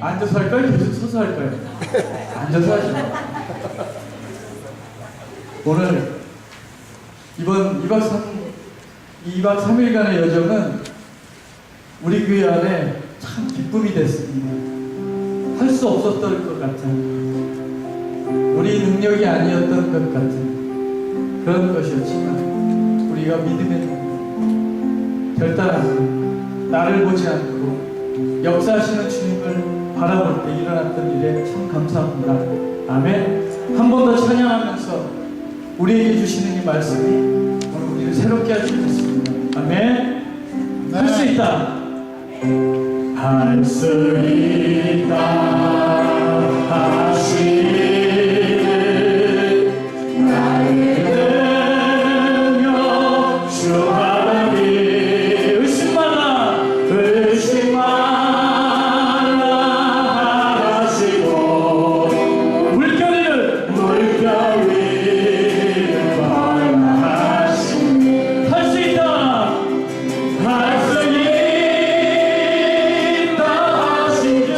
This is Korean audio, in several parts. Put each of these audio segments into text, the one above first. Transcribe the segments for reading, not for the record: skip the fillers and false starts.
앉아서 할까요? 계속 서서 할까요? 앉아서 하시죠. 오늘 이번 2박 3일간의 여정은 우리 교회 안에 참 기쁨이 됐습니다. 할 수 없었던 것 같은, 우리 능력이 아니었던 것 같은 그런 것이었지만, 우리가 믿음의 결단하고 나를 보지 않고 역사하시는 주님을 바라볼 때 일어났던 일에 참 감사합니다. 아멘. 한 번 더 찬양하면서 우리에게 주시는 이 말씀이 오늘 우리를 새롭게 하실 수 있습니다. 아멘. 할 수 있다. 할 수 있다 하시는 나의 능력 주 하나님. 의심 말라 하시고 물결을 바라하시니 할 수 있다. 할 수 있다 하신 주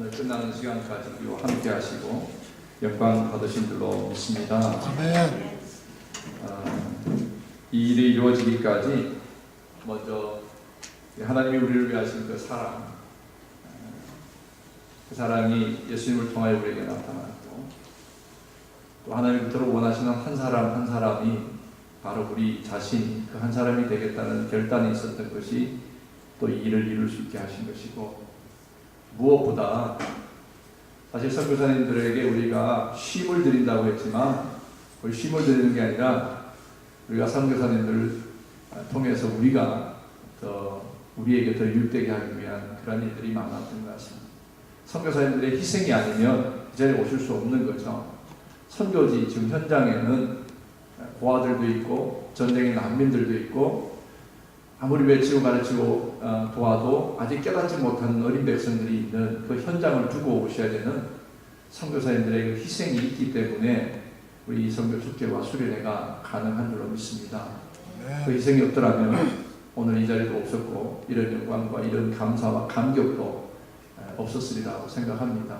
오늘 끝나는 시간까지 우리와 함께 하시고 영광 받으신 줄로 믿습니다. 아멘. 이 일이 이루어지기까지 먼저 하나님이 우리를 위하신 그 사랑, 그 사랑이 예수님을 통하여 우리에게 나타났고, 또 하나님께로 원하시는 한 사람 한 사람이 바로 우리 자신이 그 한 사람이 되겠다는 결단이 있었던 것이 또 이 일을 이룰 수 있게 하신 것이고, 무엇보다 사실 선교사님들에게 우리가 쉼을 드린다고 했지만 우리 쉼을 드리는 게 아니라 우리가 선교사님들을 통해서 우리가 우리에게 더 유익되게 하기 위한 그런 일들이 많았던 것 같습니다. 선교사님들의 희생이 아니면 이 자리에 오실 수 없는 거죠. 선교지 지금 현장에는 고아들도 있고 전쟁의 난민들도 있고 아무리 외치고 가르치고 도와도 아직 깨닫지 못하는 어린 백성들이 있는 그 현장을 두고 오셔야 되는 선교사님들의 그 희생이 있기 때문에 우리 이 선교 축제와 수련회가 가능한 줄로 믿습니다. 그 희생이 없더라면 오늘 이 자리도 없었고 이런 영광과 이런 감사와 감격도 없었으리라고 생각합니다.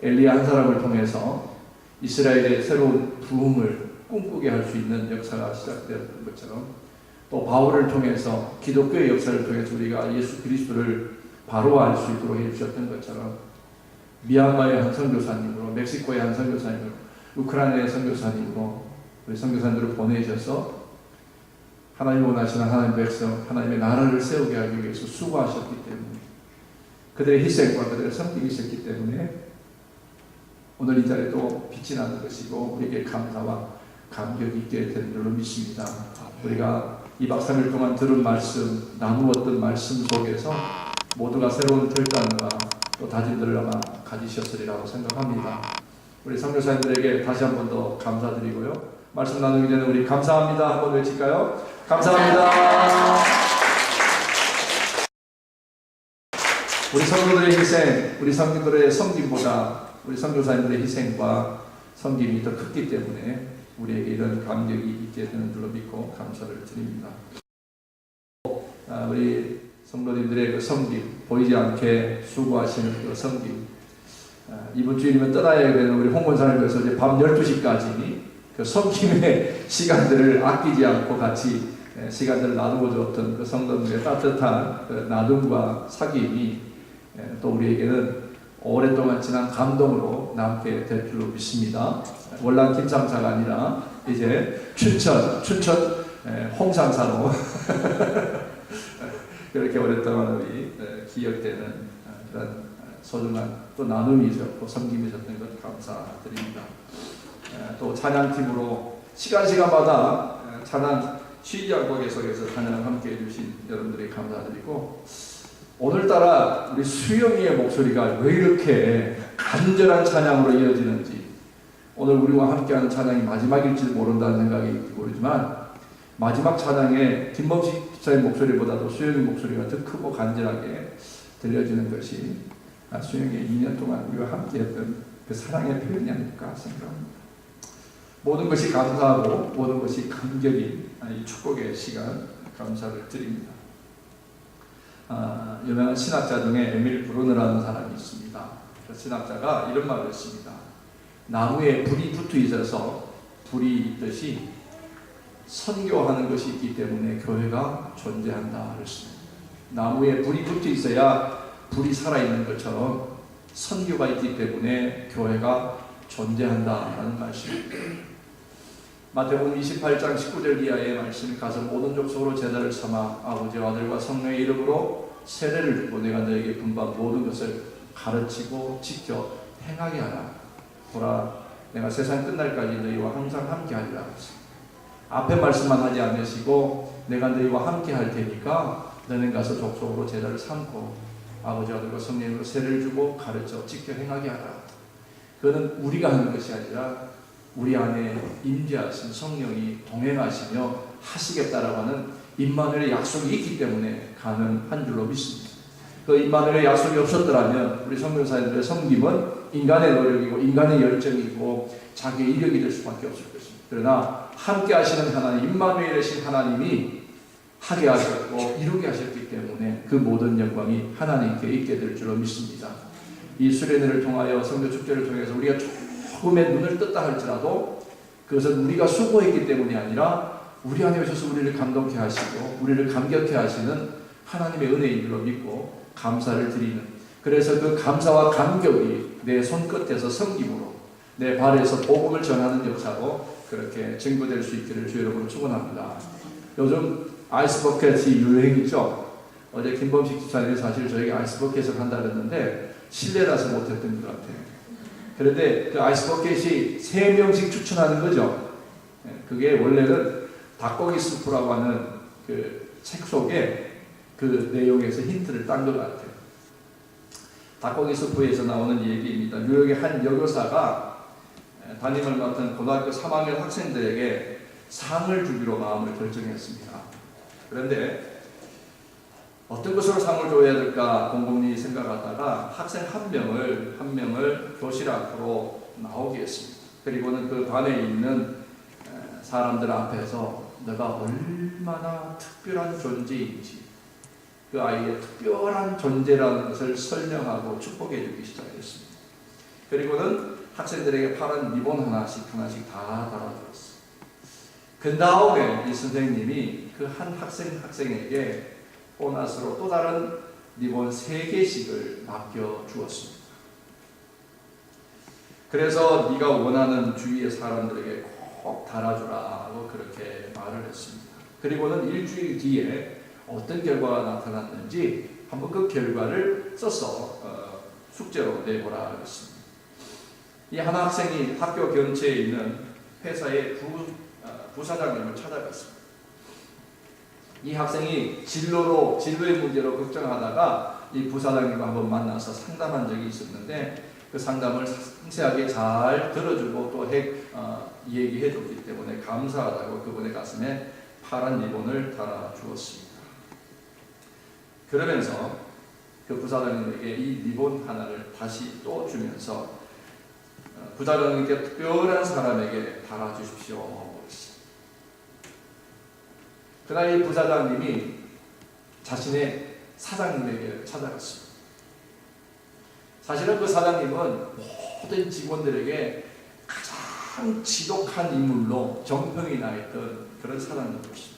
엘리야 한 사람을 통해서 이스라엘의 새로운 부흥을 꿈꾸게 할 수 있는 역사가 시작되었던 것처럼, 또 바울을 통해서 기독교의 역사를 통해서 우리가 예수 그리스도를 바로 알 수 있도록 해주셨던 것처럼, 미얀마의 한 선교사님으로, 멕시코의 한 선교사님으로, 우크라이나의 선교사님으로 우리 선교사님들을 보내셔서 하나님 원하시는 하나님 백성, 하나님의 나라를 세우게 하기 위해서 수고하셨기 때문에, 그들의 희생과 그들의 성격이 있었기 때문에 오늘 이 자리도 빛이 나는 것이고 우리에게 감사와 감격이 있게 되는 줄로 믿습니다. 우리가 2박 3일 동안 들은 말씀, 나누었던 말씀 속에서 모두가 새로운 결단과 또 다짐들을 아마 가지셨으리라고 생각합니다. 우리 선교사님들에게 다시 한 번 더 감사드리고요. 말씀 나누기 전에 우리 감사합니다 한번 외칠까요? 감사합니다. 우리 성도들의 희생, 우리 성도들의 섬김보다 우리 선교사님들의 희생과 섬김이 더 컸기 때문에 우리에게 이런 감격이 있게 되는 줄로 믿고 감사를 드립니다. 우리 성도님들의 그 섬김, 보이지 않게 수고하시는 그 섬김, 이번 주일이면 떠나야 되는 우리 홍문산을 위해서 이제 밤 12시까지 그 섬김의 시간들을 아끼지 않고 같이 시간들을 나누고 줬던 그 성도들의 따뜻한 그 나눔과 사귐이 또 우리에게는 오랫동안 지난 감동으로 남게 될 줄로 믿습니다. 월남 김상사가 아니라 이제 춘천 홍상사로 그렇게 오랫동안 우리 기억되는 그런 소중한 또 나눔이 있었고 섬김이 있었던 것 감사드립니다. 또 찬양팀으로 시간마다 찬양 쉬지 않고 계속해서 찬양 함께 해주신 여러분들에게 감사드리고, 오늘따라 우리 수영이의 목소리가 왜 이렇게 간절한 찬양으로 이어지는지, 오늘 우리와 함께하는 찬양이 마지막일지도 모른다는 생각이 모르지만 마지막 찬양에 김범식 집사의 목소리보다도 수영의 목소리가 더 크고 간절하게 들려지는 것이 수영의 2년 동안 우리와 함께했던 그 사랑의 표현이 아닐까 생각합니다. 모든 것이 감사하고 모든 것이 감격인 이 축복의 시간 감사를 드립니다. 유명한 신학자 중에 에밀 브루너라는 사람이 있습니다. 그 신학자가 이런 말을 했습니다. 나무에 불이 붙어 있어서 불이 있듯이 선교하는 것이 있기 때문에 교회가 존재한다 그랬습니다. 나무에 불이 붙어 있어야 불이 살아있는 것처럼 선교가 있기 때문에 교회가 존재한다라는 말씀입니다. 마태복음 28장 19절 이하의 말씀이 가서 모든 족속으로 제자를 삼아 아버지와 아들과 성령의 이름으로 세례를 주고 내가 너에게 분부한 모든 것을 가르치고 지켜 행하게 하라. 보라, 내가 세상 끝날까지 너희와 항상 함께 하리라. 앞에 말씀만 하지 않으시고 내가 너희와 함께 할 테니까 너는 가서 족속으로 제자를 삼고 아버지와 아들과 성령으로 세례를 주고 가르쳐 지켜 행하게 하라. 그거는 우리가 하는 것이 아니라 우리 안에 임재하신 성령이 동행하시며 하시겠다라고 하는 임마누엘의 약속이 있기 때문에 가능한 줄로 믿습니다. 그 임마누엘의 약속이 없었더라면 우리 선교사님들의 섬김은 인간의 노력이고 인간의 열정이고 자기의 이력이 될 수밖에 없을 것입니다. 그러나 함께 하시는 하나님, 임마누엘이신 하나님이 하게 하셨고 이루게 하셨기 때문에 그 모든 영광이 하나님께 있게 될 줄로 믿습니다. 이 수련회를 통하여 성교 축제를 통해서 우리가 조금의 눈을 떴다 할지라도 그것은 우리가 수고했기 때문이 아니라 우리 안에 오셔서 우리를 감동케 하시고 우리를 감격케 하시는 하나님의 은혜인 줄로 믿고 감사를 드리는, 그래서 그 감사와 감격이 내 손끝에서 섬김으로 내 발에서 복음을 전하는 역사로 그렇게 증거될 수 있기를 주 여러분을 축원합니다. 요즘 아이스버켓이 유행이죠. 어제 김범식 집사님이 사실 저에게 아이스버켓을 한다 그랬는데 실내라서 못했던 것 같아요. 그런데 그 아이스버켓이 3명씩 추천하는 거죠. 그게 원래는 닭고기 수프라고 하는 그 책 속에 그 내용에서 힌트를 딴 것 같아요. 닭고기 수프에서 나오는 얘기입니다. 뉴욕의 한 여교사가 담임을 맡은 고등학교 3학년 학생들에게 상을 주기로 마음을 결정했습니다. 그런데 어떤 것으로 상을 줘야 될까 곰곰이 생각하다가 학생 한 명을 교실 앞으로 나오게 했습니다. 그리고는 그 반에 있는 사람들 앞에서 내가 얼마나 특별한 존재인지 그 아이의 특별한 존재라는 것을 설명하고 축복해 주기 시작했습니다. 그리고는 학생들에게 파란 리본 하나씩 다 달아주었어요. 그 다음에 이 선생님이 그 한 학생에게 보너스로 또 다른 리본 3개씩을 맡겨 주었습니다. 그래서 네가 원하는 주위의 사람들에게 꼭 달아주라고 그렇게 말을 했습니다. 그리고는 일주일 뒤에 어떤 결과가 나타났는지 한번 그 결과를 써서 숙제로 내보라 했습니다. 이 한 학생이 학교 근처에 있는 회사의 부사장님을 찾아갔습니다. 이 학생이 진로의 문제로 걱정하다가 이 부사장님과 한번 만나서 상담한 적이 있었는데 그 상담을 상세하게 잘 들어주고 또 얘기해 줬기 때문에 감사하다고 그분의 가슴에 파란 리본을 달아 주었습니다. 그러면서 그 부사장님에게 이 리본 하나를 다시 또 주면서 부사장님께 특별한 사람에게 달아주십시오. 그날 이 부사장님이 자신의 사장님에게 찾아갔습니다. 사실은 그 사장님은 모든 직원들에게 가장 지독한 인물로 정평이 나 있던 그런 사장님이었습니다.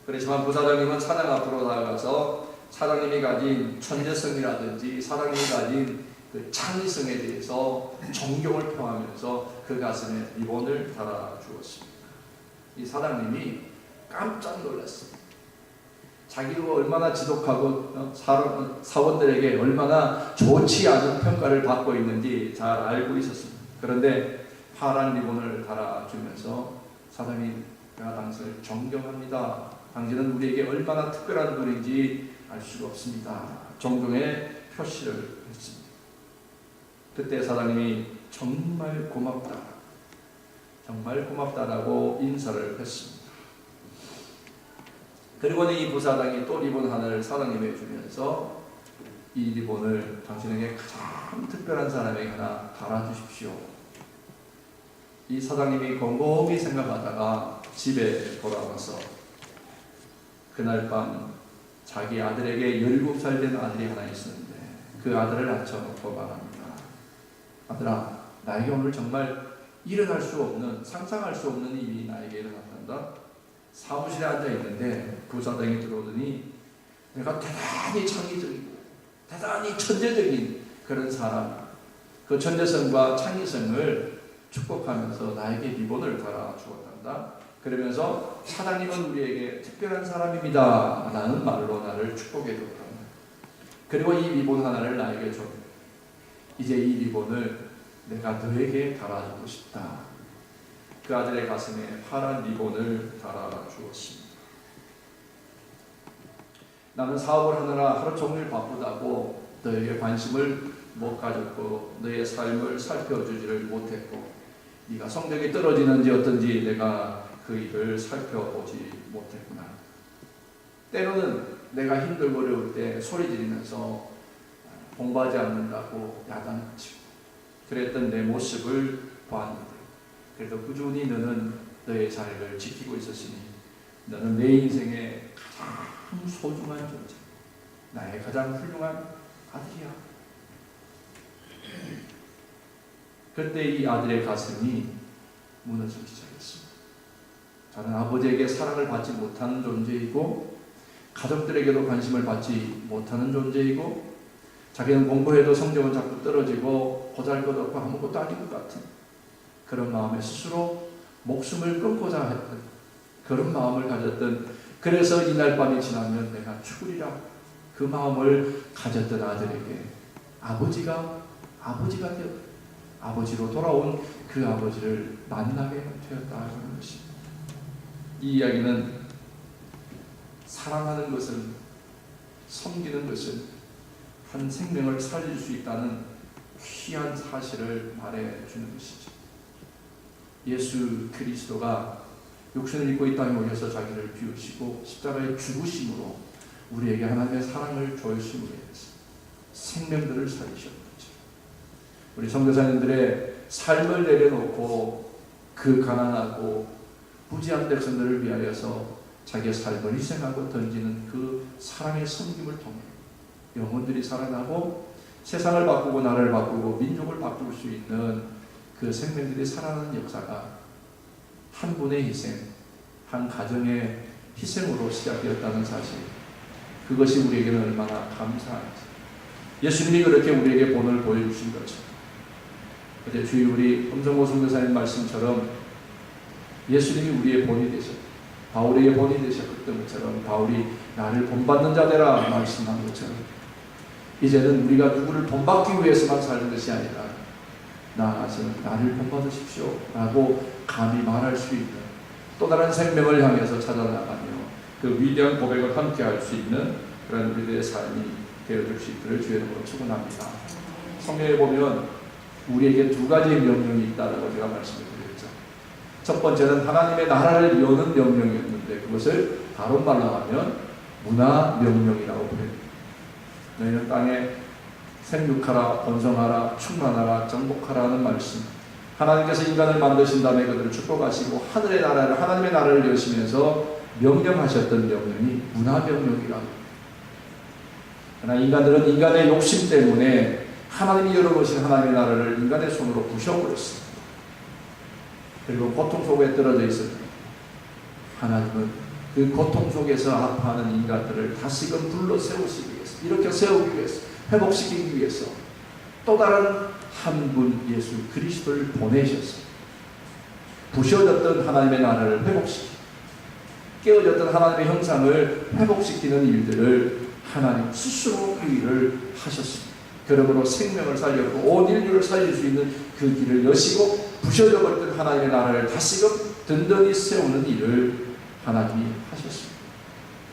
그렇지만 부사장님은 사장 앞으로 나아가서 사장님이 가진 천재성이라든지 사장님이 가진 그 창의성에 대해서 존경을 표하면서 그 가슴에 리본을 달아주었습니다. 이 사장님이 깜짝 놀랐습니다. 자기가 얼마나 지독하고 사원들에게 얼마나 좋지 않은 평가를 받고 있는지 잘 알고 있었습니다. 그런데 파란 리본을 달아주면서 사장님, 내가 당신을 존경합니다. 당신은 우리에게 얼마나 특별한 분인지 알 수가 없습니다. 존경의 표시를 했습니다. 그때 사장님이 정말 고맙다라고 인사를 했습니다. 그리고는 이 부사장이 또 리본 하나를 사장님에게 주면서 이 리본을 당신에게 가장 특별한 사람에게 하나 달아주십시오. 이 사장님이 곰곰이 생각하다가 집에 돌아와서 그날 밤 자기 아들에게 17살 된 아들이 하나 있었는데 그 아들을 앉혀놓고 말합니다. 아들아, 나에게 오늘 정말 일어날 수 없는, 상상할 수 없는 일이 나에게 일어났단다. 사무실에 앉아 있는데 부사장이 들어오더니 내가 대단히 창의적이고 대단히 천재적인 그런 사람, 그 천재성과 창의성을 축복하면서 나에게 리본을 달아 주었단다. 그러면서 사장님은 우리에게 특별한 사람입니다 라는 말로 나를 축복해 줬단다. 그리고 이 리본 하나를 나에게 줘. 이제 이 리본을 내가 너에게 달아주고 싶다. 그 아들의 가슴에 파란 리본을 달아주었습니다. 나는 사업을 하느라 하루 종일 바쁘다고 너에게 관심을 못 가졌고 너의 삶을 살펴주지를 못했고 네가 성적이 떨어지는지 어떤지 내가 그 일을 살펴보지 못했구나. 때로는 내가 힘들고 어려울 때 소리 지르면서 공부하지 않는다고 야단치고 그랬던 내 모습을 보았는데 그래도 꾸준히 너는 너의 자리를 지키고 있었으니 너는 내 인생의 가장 소중한 존재, 나의 가장 훌륭한 아들이야. 그때 이 아들의 가슴이 무너지기 시작했습니다. 저는 아버지에게 사랑을 받지 못하는 존재이고 가족들에게도 관심을 받지 못하는 존재이고 자기는 공부해도 성적은 자꾸 떨어지고 보잘것없고 아무것도 아닌 것 같은 그런 마음에 스스로 목숨을 끊고자 했던 그런 마음을 가졌던, 그래서 이날 밤이 지나면 내가 죽으리라 그 마음을 가졌던 아들에게 아버지가 되었다. 아버지로 돌아온 그 아버지를 만나게 되었다는 것입니다. 이 이야기는 사랑하는 것은, 섬기는 것은 한 생명을 살릴 수 있다는 귀한 사실을 말해주는 것이죠. 예수 그리스도가 육신을 입고 이 땅에 오셔서 자기를 비우시고 십자가의 죽으심으로 우리에게 하나님의 사랑을 조여심으로 해서 생명들을 살리셨죠. 우리 선교사님들의 삶을 내려놓고 그 가난하고 부지한 백성들을 위하여서 자기의 삶을 희생하고 던지는 그 사랑의 섬김을 통해 영혼들이 살아나고 세상을 바꾸고 나라를 바꾸고 민족을 바꿀 수 있는 그 생명들이 살아나는 역사가 한 분의 희생, 한 가정의 희생으로 시작되었다는 사실, 그것이 우리에게는 얼마나 감사한지. 예수님이 그렇게 우리에게 본을 보여주신 거죠. 어제 주일 우리 엄성호 선교사님 말씀처럼 예수님이 우리의 본이 되셨고 바울에게 본이 되셨던 것처럼 바울이 나를 본받는 자 되라 말씀한 것처럼 이제는 우리가 누구를 본받기 위해서만 사는 것이 아니라 나아가서 나를 본받으십시오 라고 감히 말할 수 있는 또 다른 생명을 향해서 찾아나가며 그 위대한 고백을 함께 할 수 있는 그런 우리들의 삶이 되어줄 수 있기를 주의 이름으로 축원합니다. 성경에 보면 우리에게 두 가지의 명령이 있다라고 제가 말씀을 드렸죠. 첫 번째는 하나님의 나라를 여는 명령이었는데 그것을 다른 말로 하면 문화 명령이라고 부릅니다. 너희는 땅에 생육하라, 번성하라, 충만하라, 정복하라는 말씀. 하나님께서 인간을 만드신 다음에 그들을 축복하시고 하늘의 나라를, 하나님의 나라를 여시면서 명령하셨던 명령이 문화 명령이라고. 그러나 인간들은 인간의 욕심 때문에 하나님이 열어놓으신 하나님의 나라를 인간의 손으로 부셔버렸습니다. 그리고 고통 속에 떨어져 있습니다. 하나님은 그 고통 속에서 아파하는 인간들을 다시금 불러 세우시기 위해서, 이렇게 세우기 위해서, 회복시키기 위해서 또 다른 한 분 예수 그리스도를 보내셨습니다. 부셔졌던 하나님의 나라를 회복시키고 깨어졌던 하나님의 형상을 회복시키는 일들을 하나님 스스로 그 일을 하셨습니다. 그러므로 생명을 살렸고 온 인류를 살릴 수 있는 그 길을 여시고 부셔져 버렸던 하나님의 나라를 다시금 든든히 세우는 일을 하나님이 하셨습니다.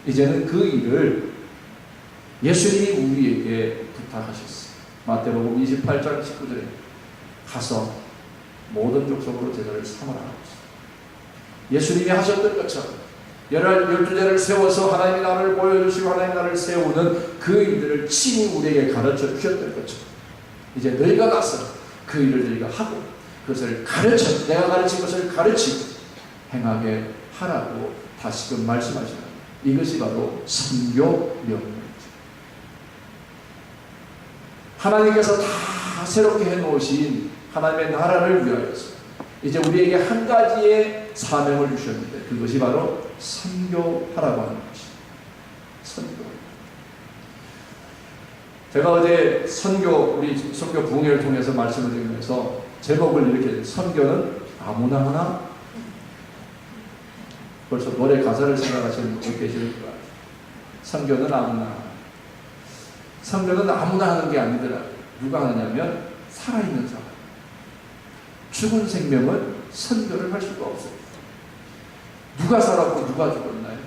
이제는 그 일을 예수님이 우리에게 부탁하셨습니다. 마태복음 28장 19절에 가서 모든 족속으로 제자를 삼으라 하셨습니다. 예수님이 하셨던 것처럼 12제를 세워서 하나님의 나라를 보여주시고 하나님의 나라를 세우는 그 일들을 친히 우리에게 가르쳐 주셨던 것처럼 이제 너희가 가서 그 일을 너희가 하고 그것을 가르쳐, 내가 가르친 것을 가르치고 행하게 하라고 다시금 말씀하시는 이것이 바로 선교 명령입니다. 하나님께서 다 새롭게 해놓으신 하나님의 나라를 위하여서 이제 우리에게 한 가지의 사명을 주셨는데 그것이 바로 선교하라고 하는 것입니다. 선교. 제가 어제 우리 선교 부흥회를 통해서 말씀을 드리면서 제목을 이렇게 선교는 아무나 하나? 벌써 노래 가사를 생각하시는 분이 계시는 것 같아요. 선교는 아무나 하나. 선교는 아무나 하는 게 아니더라고요. 누가 하느냐면 살아있는 사람. 죽은 생명은 선교를 할 수가 없어요. 누가 살았고 누가 죽었나요?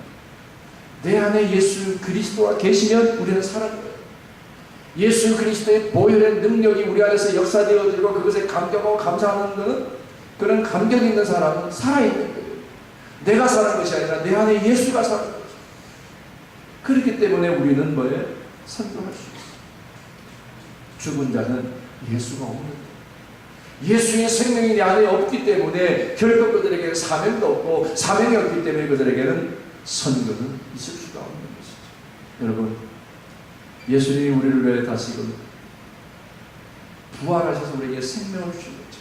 내 안에 예수 그리스도가 계시면 우리는 살아가요. 예수 그리스도의 보혈의 능력이 우리 안에서 역사되어지고 그것에 감격하고 감사하는 것은 그런 감격 있는 사람은 살아있는 거예요. 내가 사는 것이 아니라 내 안에 예수가 사는 거죠. 그렇기 때문에 우리는 뭐예요? 선교할 수 있어요. 죽은 자는 예수가 없는 거예요. 예수의 생명이 내 안에 없기 때문에 결국 그들에게 사명도 없고 사명이 없기 때문에 그들에게는 선교는 있을 수가 없는 것이죠. 여러분, 예수님이 우리를 위해 다시금 부활하셔서 우리에게 생명을 주신 거죠.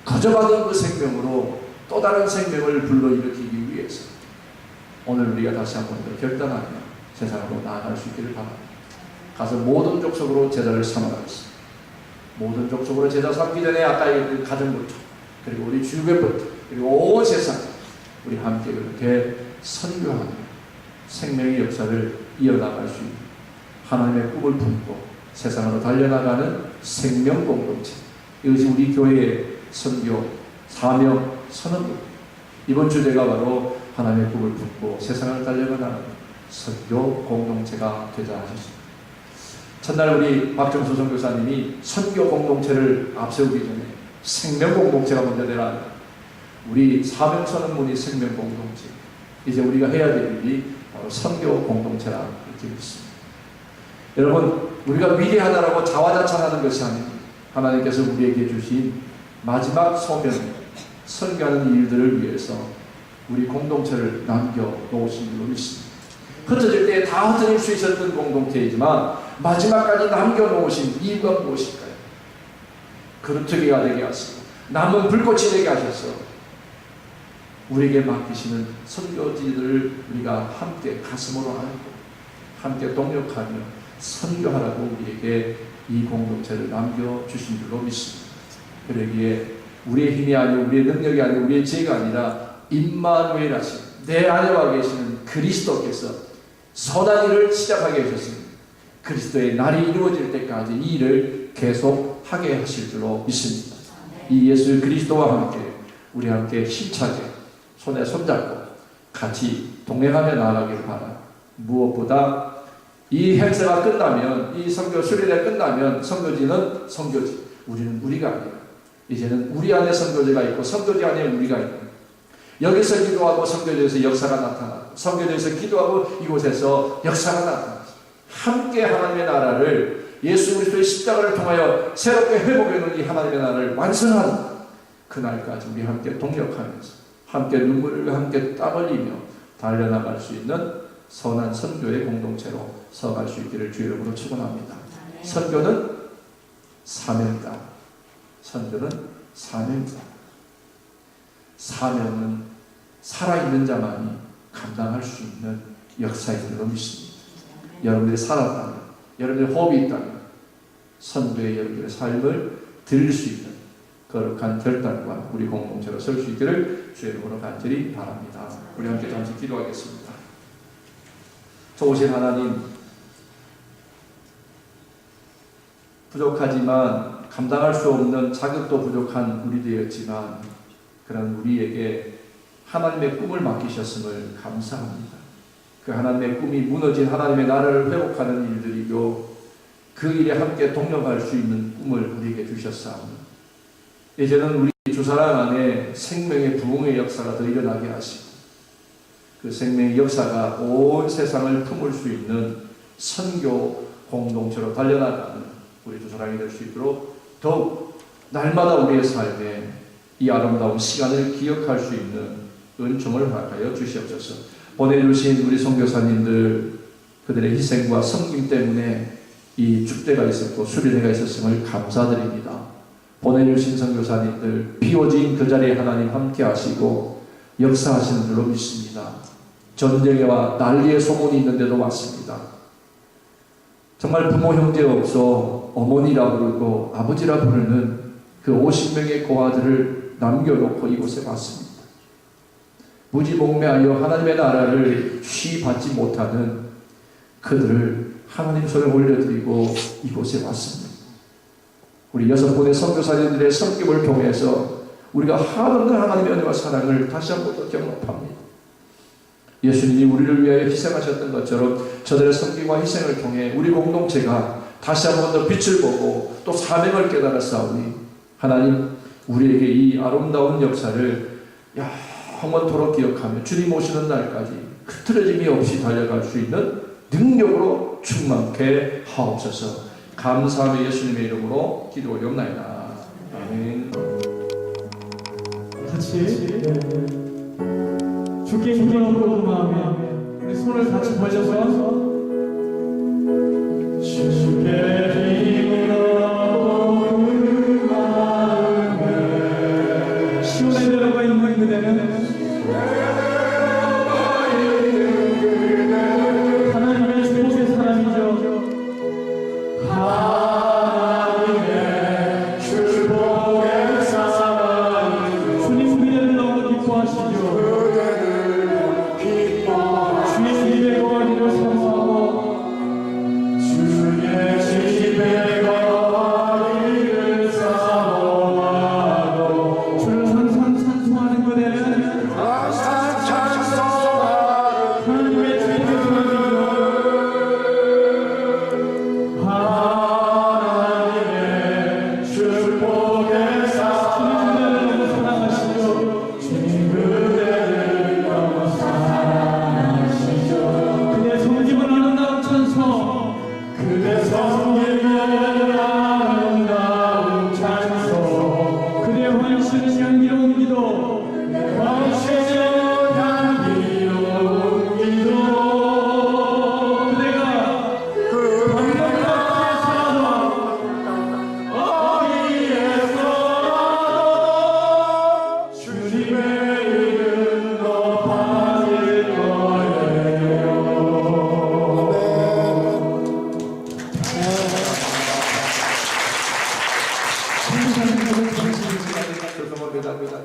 거저받은 그 생명으로 또 다른 생명을 불러일으키기 위해서 오늘 우리가 다시 한 번 더 결단하며 세상으로 나아갈 수 있기를 바랍니다. 가서 모든 족속으로 제자를 삼아가겠습니다. 모든 족속으로 제자 삼기 전에 아까 얘기한 가정부터, 그리고 우리 주변부터, 그리고 온 세상 우리 함께 그렇게 선교하는 생명의 역사를 이어나갈 수 있는 하나님의 꿈을 품고 세상으로 달려나가는 생명 공동체, 이것이 우리 교회의 선교, 사명, 선언입니다. 이번 주제가 바로 하나님의 꿈을 품고 세상을 달려가는 선교 공동체가 되자 하셨습니다. 첫날 우리 박정수 선교사님이 선교 공동체를 앞세우기 전에 생명 공동체가 먼저 되라. 우리 사명 선언문이 생명 공동체. 이제 우리가 해야 될 일이 바로 선교 공동체라 이렇게 믿습니다. 여러분, 우리가 위대하다라고 자화자찬하는 것이 아닙니다. 하나님께서 우리에게 주신 마지막 소명, 선교하는 일들을 위해서 우리 공동체를 남겨놓으신 줄로 믿습니다. 흩어질 때 다 흩어질 수 있었던 공동체이지만 마지막까지 남겨놓으신 이유가 무엇일까요? 그루터기가 되게 하시고 남은 불꽃이 되게 하셔서 우리에게 맡기시는 선교지들을 우리가 함께 가슴으로 안고 함께 동력하며 선교하라고 우리에게 이 공동체를 남겨주신 줄로 믿습니다. 그러기에 우리의 힘이 아니고 우리의 능력이 아니고 우리의 지혜가 아니라 임마누엘 하신 내 안에 와 계시는 그리스도께서 선한 일을 시작하게 하셨습니다. 그리스도의 날이 이루어질 때까지 이 일을 계속 하게 하실 줄로 믿습니다. 이 예수 그리스도와 함께 우리 함께 힘차게 손에 손잡고 같이 동행하며 나아가기를 바랍니다. 무엇보다 이 행사가 끝나면, 이 선교 수련회 끝나면 선교지는 선교지, 우리는 우리가 아니라 이제는 우리 안에 선교지가 있고 선교지 안에 우리가 있는, 여기서 기도하고 선교지에서 역사가 나타나고 선교지에서 기도하고 이곳에서 역사가 나타나고 함께 하나님의 나라를 예수 그리스도의 십자가를 통하여 새롭게 회복해놓은 이 하나님의 나라를 완성하는 그날까지 우리 함께 동력하면서 함께 눈물을 함께 땀 흘리며 달려나갈 수 있는 선한 선교의 공동체로 서갈 수 있기를 주의 이름으로 축원합니다. 선교는 사명이다. 선교는 사명이다. 사명은 살아있는 자만이 감당할 수 있는 역사인 줄로 믿습니다. 여러분들이 살았다면, 여러분들의 호흡이 있다면 선교의 여러분들의 삶을 드릴 수 있는 거룩한 결단과 우리 공동체로 설 수 있기를 주의 이름으로 간절히 바랍니다. 우리 함께 잠시 기도하겠습니다. 좋으신 하나님, 부족하지만 감당할 수 없는 자격도 부족한 우리들이었지만 그런 우리에게 하나님의 꿈을 맡기셨음을 감사합니다. 그 하나님의 꿈이 무너진 하나님의 나라를 회복하는 일들이고 그 일에 함께 동력할 수 있는 꿈을 우리에게 주셨사오니 이제는 우리 두 사람 안에 생명의 부흥의 역사가 더 일어나게 하시고 그 생명의 역사가 온 세상을 품을 수 있는 선교 공동체로 달려나가는 우리 두 사람이 될 수 있도록 더욱 날마다 우리의 삶에 이 아름다운 시간을 기억할 수 있는 은총을 허락하여 주시옵소서. 보내주신 우리 선교사님들 그들의 희생과 섬김 때문에 이 축제가 있었고 수련회가 있었음을 감사드립니다. 보내주신 선교사님들 비워진 그 자리에 하나님 함께 하시고 역사하시는 줄로 믿습니다. 전쟁과 난리의 소문이 있는데도 왔습니다. 정말 부모 형제 없어 어머니라 부르고 아버지라 부르는 그 50명의 고아들을 남겨놓고 이곳에 왔습니다. 무지몽매하여 하나님의 나라를 취받지 못하는 그들을 하나님 손에 올려드리고 이곳에 왔습니다. 우리 6분의 선교사님들의 섬김을 통해서 우리가 한없는 하나님의 은혜와 사랑을 다시 한 번 더 경험합니다. 예수님이 우리를 위하여 희생하셨던 것처럼 저들의 섬김과 희생을 통해 우리 공동체가 다시 한 번 더 빛을 보고 또 사명을 깨달았사오니 하나님 우리에게 이 아름다운 역사를 영원토록 기억하며 주님 오시는 날까지 흐트러짐이 없이 달려갈 수 있는 능력으로 충만케 하옵소서. 감사하며 예수님의 이름으로 기도 올리옵나이다. 아멘. 같이 주께 힘을 얻고 마음에 우리 손을 같이 벌려서 주께 힘을 얻고 그 마음에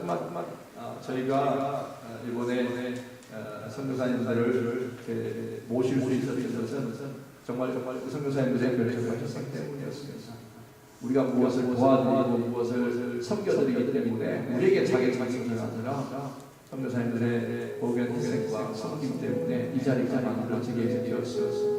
그만 저희가 이번에 선교사님들을 이렇게 모실 수 있었던 것은 정말 선교사님들의 결정하셨기 때문이었습니다. 우리가 무엇을 도와드리고 무엇을 섬겨드리기 때문에 우리에게 자기 자신이 아니라 선교사님들의 복연 희생과 섬김 때문에 이 자리가 만들어지게 되었습니다.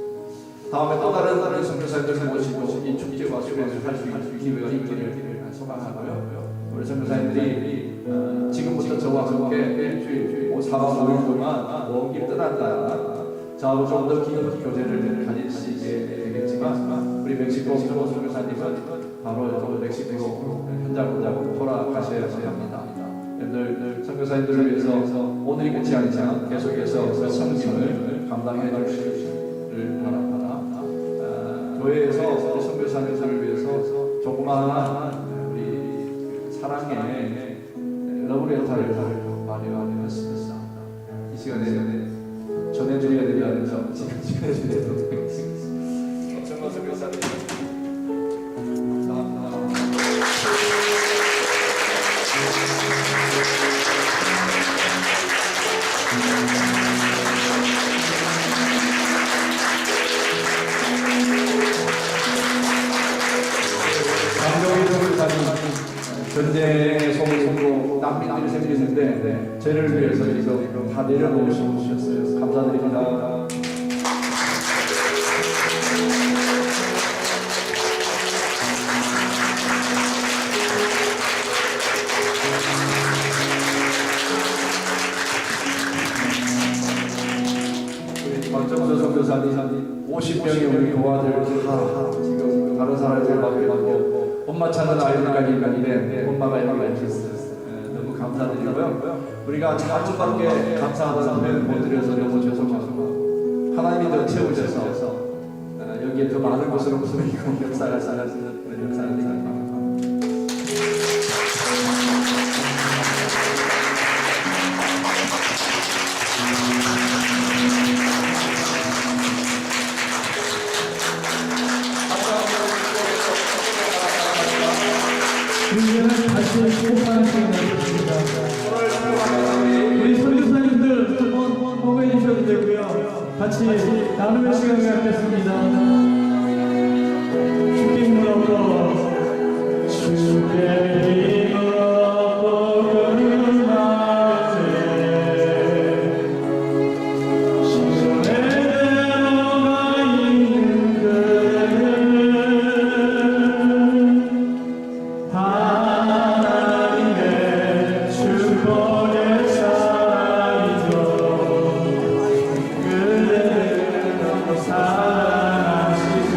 다음에 또 다른 선교사님들을 모시고 이 축제와 수련을 할 수 있는 기회가 있기를 소망하고요. 우리 선교사님들이 지금부터 저와 함께 일주일 4박 5일 동안 먼길 떠난다. 저하고 좀 더 긴 교제를 가질 수 있게 되겠지만 우리 멕시코 선교사님은 바로 멕시코 현장으로 돌아가셔야 합니다. 여러분들 선교사님들을 위해서 오늘이 끝이 아니라 계속해서 그 섬김을 감당해 주시기를 바랍니다. 교회에서 우리 선교사님들을 위해서 조그마한 우리 사랑의 러브레터를 마련했습니다. 이 시간에 전해드려야 되는 점 전해드리도록 하겠습니다. 정말 선교사님 전쟁의 속을 속으로 난민들이 생기는데 죄를 위해서 지금 다 내려놓으셨어요. 감사드립니다. 우리 박정서 선교사님 50명의 우리 교화들 다 지금 다른 사람들 맡겨놓고 엄마 찾는 아이들까지 있는데 엄마가 여기가 있었어요. 너무 감사드리고요. 우리가 자주밖에 감사하다는 표현 못 드려서 너무 죄송하고 하나님이 더 채우셔서 여기에 더 많은 것으로 무슨 역사가 살아지는 그런 역사를 생각합니다. 우리는 다시 회복하는 시간이 되겠습니다. 우리 선교사님들 한번 호흡해 주셔도 되고요. 같이 나눔의 시간을 갖겠습니다. 주께 힘을 얻고 주께 힘을 얻고 그 낮에 신선의 대로가 있는 그대를 하나님의 축복의 사랑이죠. 그대를 너무 사랑하시죠.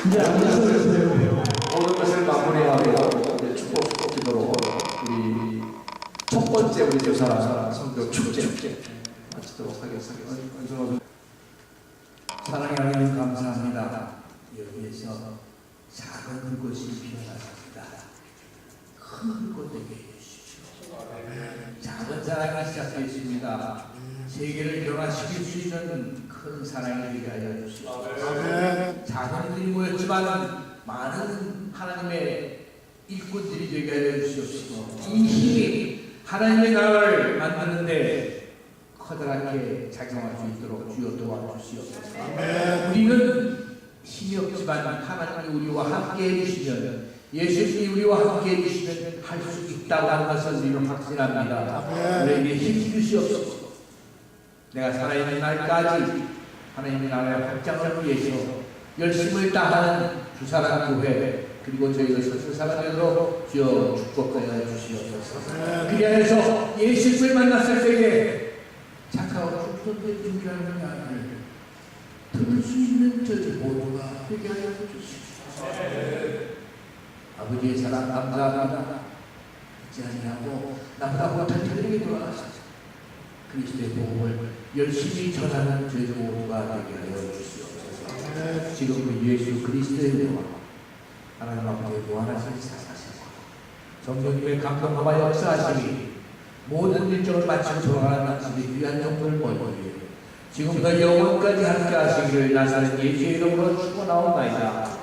이제 앉으세요. 모든 것을 마무리하고 이제 축복 기도로 우리 첫 번째 우리 교사 성교 축제 마치도록 하겠습니다. 사랑의 하나님 감사합니다. 여기에서 작은 것이 피어났습니다. 큰 것 되게 해주십시오. 작은 사랑이 시작했습니다. 세계를 변화시킬 수 있는 큰 사랑이 되게 하여 주시옵소서. 작은 일이 모였지만 많은 하나님의 일꾼들이 되게 하여 주시옵소서. 이 힘이 하나님의 나라를 만드는데 커다랗게 작용할 수 있도록 주여 도와주시옵소서. 우리는 힘이 없지만 하나님이 우리와 함께 해주시면, 예수님이 우리와 함께 해주시면 할 수 있다고 하는 것을 우리는 확신합니다. 우리에게 힘 주시옵소서. 내가 살아있는 날까지 하나님의 나라의 확장을 위해서 열심을 다하는 주사랑 교회, 그리고 저희가 설사가 되도록 주여 축복하여 주시옵소서. 그 안에서 예수님을 만났을 때에 착하고 축복의 준비라는 말을 들을 수 있는 저희 모두가 되게 하여 주시옵소서. 아버지의 사랑 감사합니다. 잊지 아니하고 나보다 못한 자들에게 돌아가셔서 그리스도의 복음을 열심히 전하는 저희 모두가 되게 하여 주시옵소서. 지금 예수 그리스도의 은혜와 하나님 아버지의 무한하신 사랑하시고 성령님의 감동과 역사하심이 모든 일정을 마치고 돌아가는 당신의 귀한 영혼을 모이기에 지금부터 영원까지 함께 하시기를 나사렛 예수의 이름으로 축원하옵나이다.